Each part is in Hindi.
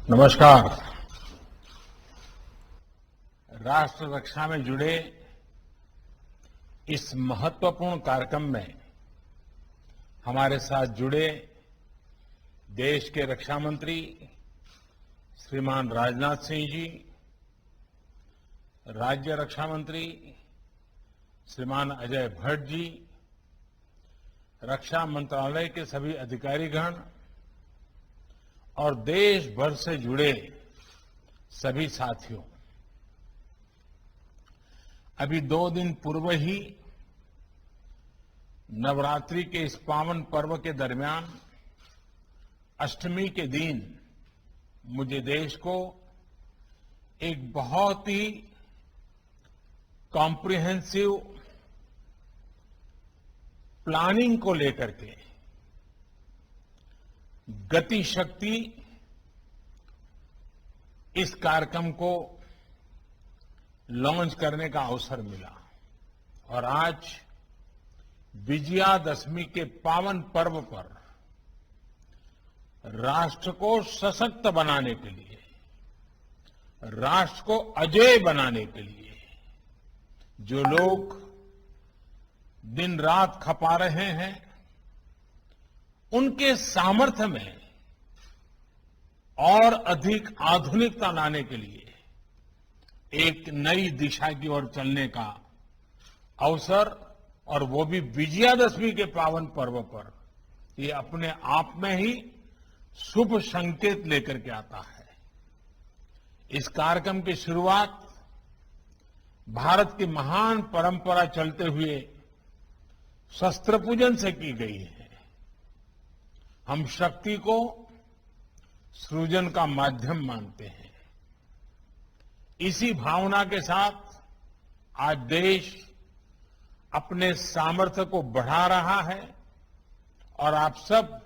नमस्कार। राष्ट्र रक्षा में जुड़े इस महत्वपूर्ण कार्यक्रम में हमारे साथ जुड़े देश के रक्षा मंत्री श्रीमान राजनाथ सिंह जी, राज्य रक्षा मंत्री श्रीमान अजय भट्ट जी, रक्षा मंत्रालय के सभी अधिकारीगण और देश भर से जुड़े सभी साथियों, अभी 2 दिन पूर्व ही नवरात्रि के इस पावन पर्व के दरमियान अष्टमी के दिन मुझे देश को एक बहुत ही कॉम्प्रिहेंसिव प्लानिंग को लेकर के गति शक्ति इस कार्यक्रम को लॉन्च करने का अवसर मिला और आज विजयादशमी के पावन पर्व पर राष्ट्र को सशक्त बनाने के लिए, राष्ट्र को अजेय बनाने के लिए जो लोग दिन रात खपा रहे हैं, उनके सामर्थ्य में और अधिक आधुनिकता लाने के लिए एक नई दिशा की ओर चलने का अवसर, और वो भी विजयादशमी के पावन पर्व पर, ये अपने आप में ही शुभ संकेत लेकर के आता है। इस कार्यक्रम की शुरुआत भारत की महान परंपरा चलते हुए शस्त्र पूजन से की गई है। हम शक्ति को सृजन का माध्यम मानते हैं। इसी भावना के साथ आज देश अपने सामर्थ्य को बढ़ा रहा है और आप सब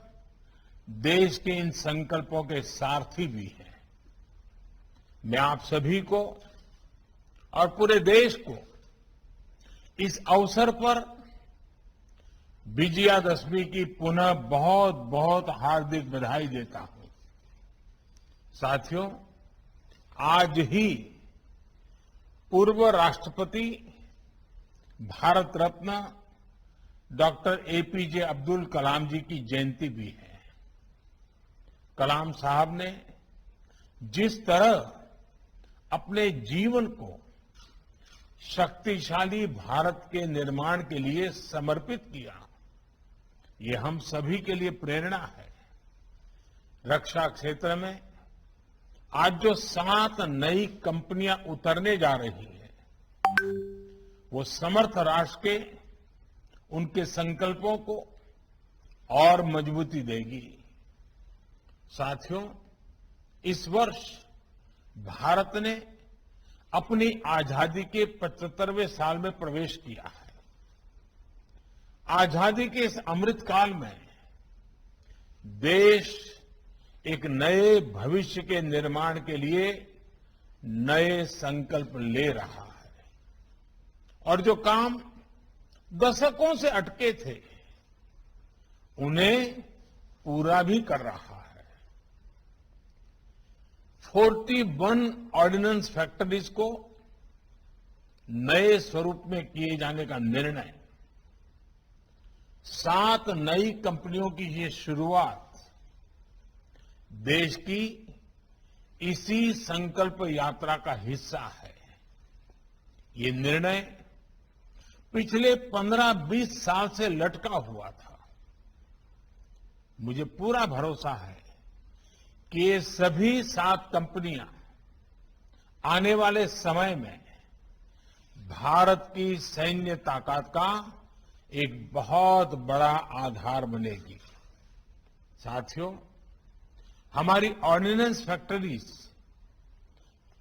देश के इन संकल्पों के सारथी भी हैं। मैं आप सभी को और पूरे देश को इस अवसर पर विजयादशमी की पुनः बहुत बहुत हार्दिक बधाई देता हूं। साथियों, आज ही पूर्व राष्ट्रपति भारत रत्न डॉक्टर एपीजे अब्दुल कलाम जी की जयंती भी है। कलाम साहब ने जिस तरह अपने जीवन को शक्तिशाली भारत के निर्माण के लिए समर्पित किया, ये हम सभी के लिए प्रेरणा है। रक्षा क्षेत्र में आज जो 7 नई कंपनियां उतरने जा रही हैं, वो समर्थ राष्ट्र के उनके संकल्पों को और मजबूती देगी। साथियों, इस वर्ष भारत ने अपनी आजादी के 75वें साल में प्रवेश किया है। आजादी के इस अमृत काल में देश एक नए भविष्य के निर्माण के लिए नए संकल्प ले रहा है और जो काम दशकों से अटके थे, उन्हें पूरा भी कर रहा है। 41 ऑर्डिनेंस फैक्ट्रीज को नए स्वरूप में किए जाने का निर्णय, 7 नई कंपनियों की ये शुरुआत देश की इसी संकल्प यात्रा का हिस्सा है। ये निर्णय पिछले 15-20 साल से लटका हुआ था। मुझे पूरा भरोसा है कि ये सभी 7 कंपनियां आने वाले समय में भारत की सैन्य ताकत का एक बहुत बड़ा आधार बनेगी। साथियों, हमारी ऑर्डिनेंस फैक्ट्रीज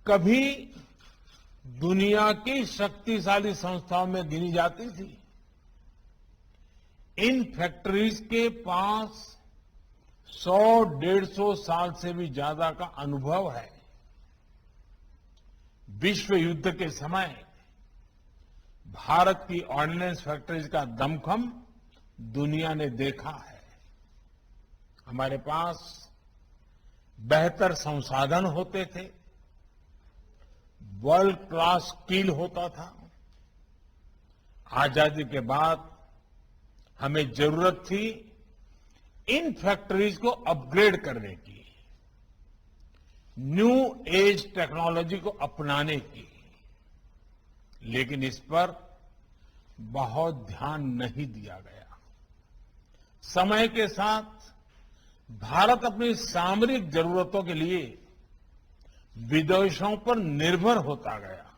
कभी दुनिया की शक्तिशाली संस्थाओं में गिनी जाती थी। इन फैक्ट्रीज के पास 100-150 साल से भी ज्यादा का अनुभव है। विश्व युद्ध के समय भारत की ऑर्डिनेंस फैक्ट्रीज का दमखम दुनिया ने देखा है। हमारे पास बेहतर संसाधन होते थे, वर्ल्ड क्लास स्किल होता था। आजादी के बाद हमें जरूरत थी इन फैक्ट्रीज को अपग्रेड करने की, न्यू एज टेक्नोलॉजी को अपनाने की, लेकिन इस पर बहुत ध्यान नहीं दिया गया। समय के साथ भारत अपनी सामरिक जरूरतों के लिए विदेशों पर निर्भर होता गया।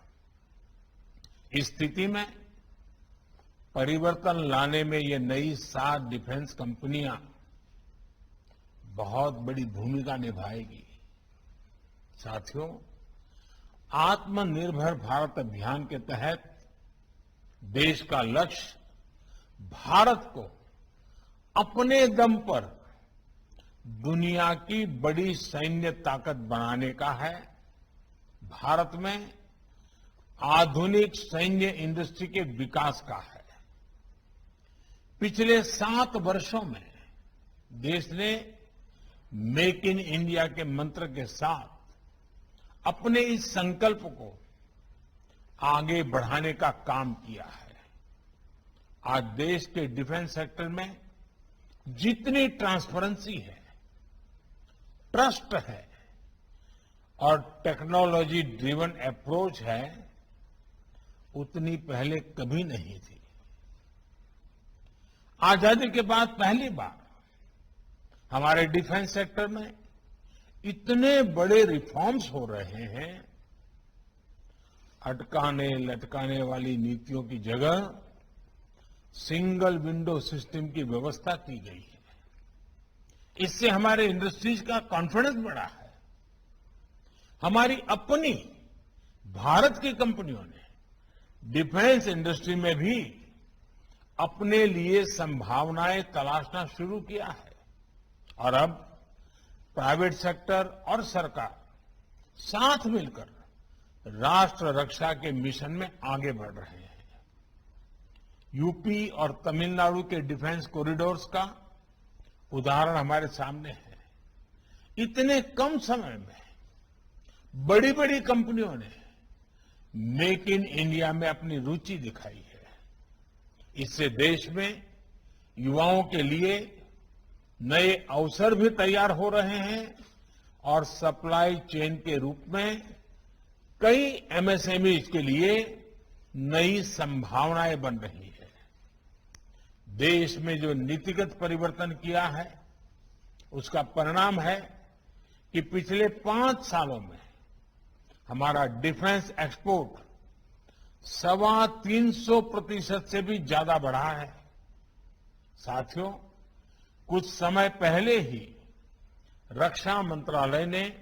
इस स्थिति में परिवर्तन लाने में ये नई 7 डिफेंस कंपनियां बहुत बड़ी भूमिका निभाएगी। साथियों, आत्मनिर्भर भारत अभियान के तहत देश का लक्ष्य भारत को अपने दम पर दुनिया की बड़ी सैन्य ताकत बनाने का है। भारत में आधुनिक सैन्य इंडस्ट्री के विकास का है। पिछले 7 वर्षों में देश ने मेक इन इंडिया के मंत्र के साथ अपने इस संकल्प को आगे बढ़ाने का काम किया है। आज देश के डिफेंस सेक्टर में जितनी ट्रांसपेरेंसी है, ट्रस्ट है और टेक्नोलॉजी ड्रिवन अप्रोच है, उतनी पहले कभी नहीं थी। आजादी के बाद पहली बार हमारे डिफेंस सेक्टर में इतने बड़े रिफॉर्म्स हो रहे हैं। अटकाने लटकाने वाली नीतियों की जगह सिंगल विंडो सिस्टम की व्यवस्था की गई है। इससे हमारे इंडस्ट्रीज का कॉन्फिडेंस बढ़ा है। हमारी अपनी भारत की कंपनियों ने डिफेंस इंडस्ट्री में भी अपने लिए संभावनाएं तलाशना शुरू किया है और अब प्राइवेट सेक्टर और सरकार साथ मिलकर राष्ट्र रक्षा के मिशन में आगे बढ़ रहे हैं। यूपी और तमिलनाडु के डिफेंस कॉरिडोर्स का उदाहरण हमारे सामने है। इतने कम समय में बड़ी बड़ी कंपनियों ने मेक इन इंडिया में अपनी रुचि दिखाई है। इससे देश में युवाओं के लिए नए अवसर भी तैयार हो रहे हैं और सप्लाई चेन के रूप में कई एमएसएमईज के लिए नई संभावनाएं बन रही है। देश में जो नीतिगत परिवर्तन किया है, उसका परिणाम है कि पिछले 5 सालों में हमारा डिफेंस एक्सपोर्ट 325% से भी ज्यादा बढ़ा है। साथियों, कुछ समय पहले ही रक्षा मंत्रालय ने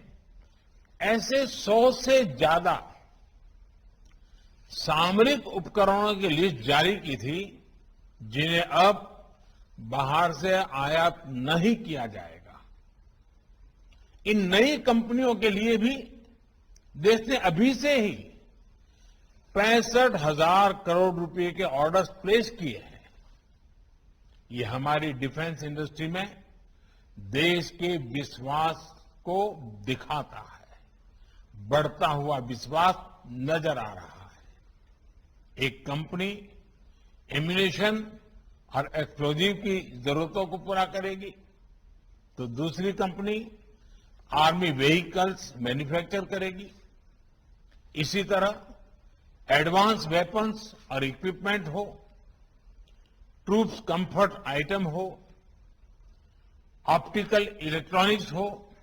ऐसे 100 से ज्यादा सामरिक उपकरणों की लिस्ट जारी की थी जिन्हें अब बाहर से आयात नहीं किया जाएगा। इन नई कंपनियों के लिए भी देश ने अभी से ही 65,000 करोड़ रुपए के ऑर्डर्स प्लेस किए हैं। ये हमारी डिफेंस इंडस्ट्री में देश के विश्वास को दिखाता है। बढ़ता हुआ विश्वास नजर आ रहा है। एक कंपनी एम्यूनिशन और एक्सप्लोजिव की जरूरतों को पूरा करेगी तो दूसरी कंपनी आर्मी व्हीकल्स मैन्युफैक्चर करेगी। इसी तरह एडवांस वेपन्स और इक्विपमेंट हो, ट्रूप्स कंफर्ट आइटम हो, ऑप्टिकल इलेक्ट्रॉनिक्स हो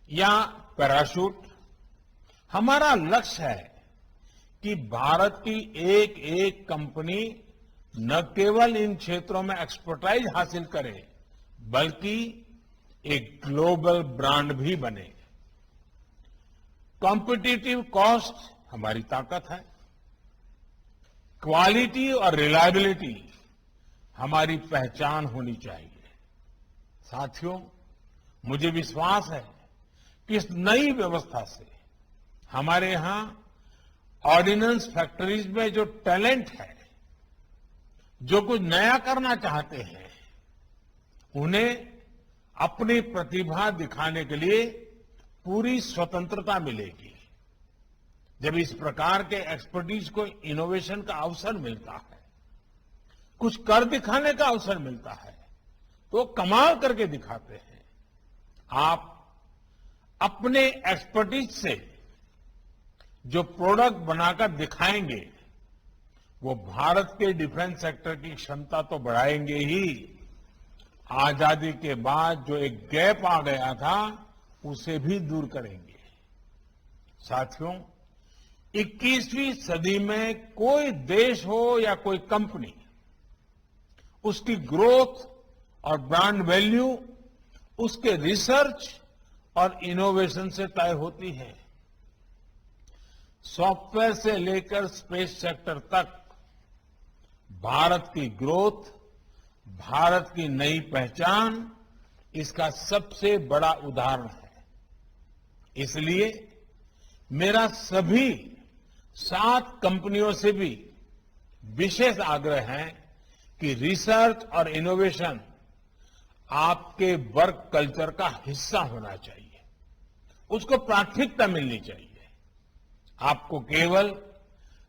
या पैराशूट, हमारा लक्ष्य है कि भारत की एक एक कंपनी न केवल इन क्षेत्रों में एक्सपर्टाइज हासिल करे बल्कि एक ग्लोबल ब्रांड भी बने। कॉम्पिटिटिव कॉस्ट हमारी ताकत है। क्वालिटी और रिलायबिलिटी हमारी पहचान होनी चाहिए। साथियों, मुझे विश्वास है कि इस नई व्यवस्था से हमारे यहां ऑर्डिनेंस फैक्ट्रीज में जो टैलेंट है, जो कुछ नया करना चाहते हैं, उन्हें अपनी प्रतिभा दिखाने के लिए पूरी स्वतंत्रता मिलेगी। जब इस प्रकार के एक्सपर्टीज को इनोवेशन का अवसर मिलता है, कुछ कर दिखाने का अवसर मिलता है, तो कमाल करके दिखाते हैं। आप अपने एक्सपर्टीज से जो प्रोडक्ट बनाकर दिखाएंगे, वो भारत के डिफेंस सेक्टर की क्षमता तो बढ़ाएंगे ही, आजादी के बाद जो एक गैप आ गया था उसे भी दूर करेंगे। साथियों, 21वीं सदी में कोई देश हो या कोई कंपनी, उसकी ग्रोथ और ब्रांड वैल्यू उसके रिसर्च और इनोवेशन से तय होती है। सॉफ्टवेयर से लेकर स्पेस सेक्टर तक भारत की ग्रोथ, भारत की नई पहचान इसका सबसे बड़ा उदाहरण है। इसलिए मेरा सभी 7 कंपनियों से भी विशेष आग्रह है कि रिसर्च और इनोवेशन आपके वर्क कल्चर का हिस्सा होना चाहिए, उसको प्राथमिकता मिलनी चाहिए। आपको केवल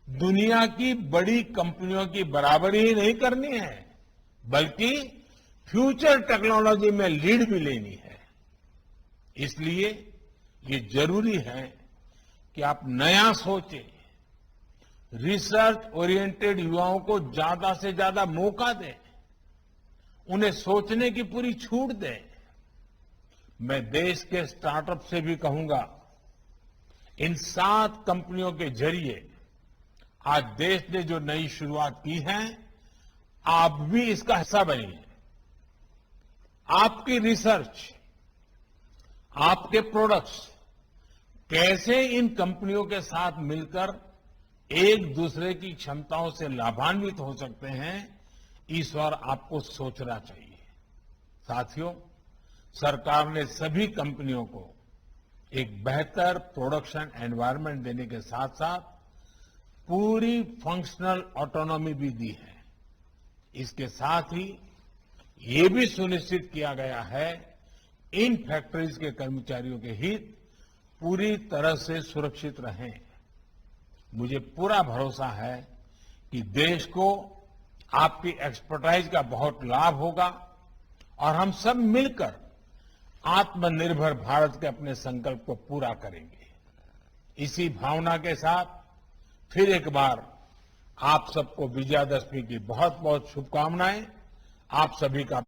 दुनिया की बड़ी कंपनियों की बराबरी ही नहीं करनी है, बल्कि फ्यूचर टेक्नोलॉजी में लीड भी लेनी है। इसलिए ये जरूरी है कि आप नया सोचें, रिसर्च ओरिएंटेड युवाओं को ज्यादा से ज्यादा मौका दें, उन्हें सोचने की पूरी छूट दें। मैं देश के स्टार्टअप से भी कहूंगा, इन 7 कंपनियों के जरिए आज देश ने जो नई शुरुआत की है, आप भी इसका हिस्सा बनिए। आपकी रिसर्च, आपके प्रोडक्ट्स कैसे इन कंपनियों के साथ मिलकर एक दूसरे की क्षमताओं से लाभान्वित हो सकते हैं, इस ओर आपको सोचना चाहिए। साथियों, सरकार ने सभी कंपनियों को एक बेहतर प्रोडक्शन एनवायरनमेंट देने के साथ साथ पूरी फंक्शनल ऑटोनॉमी भी दी है। इसके साथ ही ये भी सुनिश्चित किया गया है, इन फैक्ट्रीज के कर्मचारियों के हित पूरी तरह से सुरक्षित रहें। मुझे पूरा भरोसा है कि देश को आपकी एक्सपर्टाइज का बहुत लाभ होगा और हम सब मिलकर आत्मनिर्भर भारत के अपने संकल्प को पूरा करेंगे। इसी भावना के साथ फिर एक बार आप सबको विजयादशमी की बहुत बहुत शुभकामनाएं। आप सभी का